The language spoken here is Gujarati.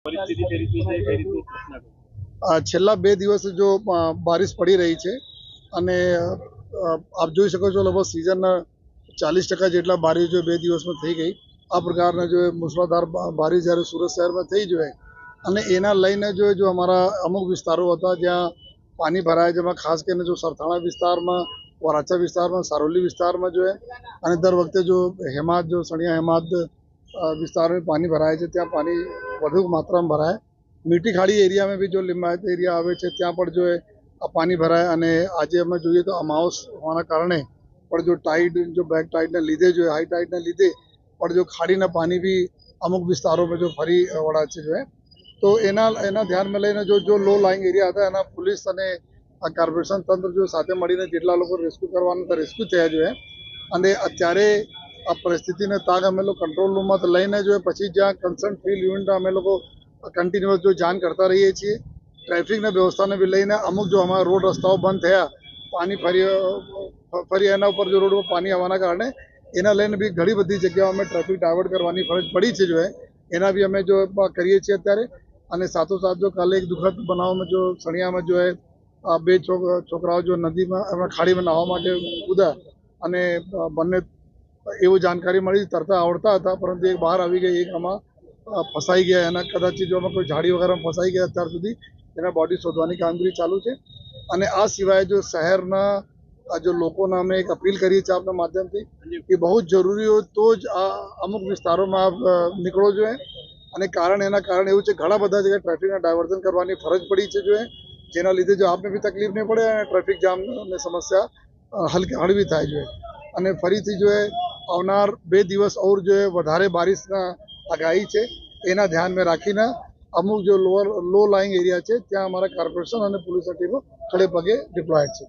પરિસ્થિતિ તે રીતની છે કઈ રીતની ઘટના છેલ્લા 2 દિવસ જો બારિશ પડી રહી છે અને આપ જોઈ શકો છો લગભગ સિઝનના 40% જેટલા બારિશ જો 2 દિવસમાં થઈ ગઈ। આ પ્રકારના જો મુસળધાર બારિશ જ્યારે સુરત શહેરમાં થઈ જોઈએ અને એના લઈને જો અમારા અમુક વિસ્તારો હતા જ્યાં પાણી ભરાય, જેમાં ખાસ કરીને જો સરથાણા વિસ્તારમાં, વરાછા વિસ્તારમાં, સારોલી વિસ્તારમાં જો અને દર વખતે જો હેમાદ જો સણિયા હેમાદ વિસ્તારમાં પાણી ભરાય છે, ત્યાં પાણી વધુ માત્રામાં ભરાય। મીઠી ખાડી એરિયા में भी जो लिंबायत एरिया આવે છે ત્યાં પણ જો પાણી ભરાય અને આજે અમે જોઈએ તો અમાવસ હોવાના કારણે પણ જો ટાઈડ જો બેક ટાઈડને લીધે જો હાઈ ટાઈડને લીધે પણ જો ખાડીના પાણી બી અમુક વિસ્તારોમાં જો ફરી વળ્યા છે જો તો એના ધ્યાનમાં લઈને જો લો લાઈંગ એરિયા હતા એના પોલીસ અને કોર્પોરેશન તંત્ર જો સાથે મળીને જેટલા લોકો રેસ્ક્યુ કરવાના હતા રેસ્ક્યુ થયા જો અને અત્યારે આ પરિસ્થિતિને તાગ અમે લોકો કંટ્રોલ રૂમમાં લઈને જો પછી જ્યાં કન્સર્ન ફિલ્ડ યુનિટ અમે લોકો કન્ટિન્યુઅસ જો જાણ કરતા રહીએ છીએ। ટ્રાફિકની વ્યવસ્થાને બી લઈને અમુક જો અમારા રોડ રસ્તાઓ બંધ થયા પાણી ફરી એના ઉપર જો રોડ પર પાણી આવવાના કારણે એના લઈને બી ઘણી બધી જગ્યાઓ અમે ટ્રાફિક ડાયવર્ટ કરવાની ફરજ પડી છે જો એના બી અમે જો કરીએ છીએ અત્યારે। અને સાથોસાથ જો કાલે એક દુઃખદ બનાવમાં જો સણિયામાં જો 2 છોકરાઓ જો નદીમાં ખાડીમાં નાહવા માટે કૂદ્યા અને બંને એવું જાણકારી મળી તરતા આવડતા હતા પરંતુ એક બહાર આવી ગઈ, એક આમાં ફસાઈ ગયા। એના કદાચ જો અમે કોઈ ઝાડી વગેરેમાં ફસાઈ ગયા અત્યાર સુધી એના બોડી શોધવાની કામગીરી ચાલુ છે। અને આ સિવાય જો શહેરના જો લોકોને અમે એક અપીલ કરીએ છીએ આપના માધ્યમથી કે બહુ જ જરૂરી હોય તો જ આ અમુક વિસ્તારોમાં નીકળવો જોઈએ। અને એના કારણે એવું છે ઘણા બધા જગ્યાએ ટ્રાફિકના ડાયવર્ઝન કરવાની ફરજ પડી છે જો જેના લીધે જો આપને બી તકલીફ નહીં પડે અને ટ્રાફિક જામની સમસ્યા હળવી થાય છે। અને ફરીથી જો આવનાર 2 દિવસ ઓર જો વધારે બારિશના આગાહી છે એના ધ્યાનમાં રાખીને અમુક જો લો લાઈંગ એરિયા છે ત્યાં અમારા કોર્પોરેશન અને પોલીસની ટીમો ખડે પગે ડિપ્લોયડ છે।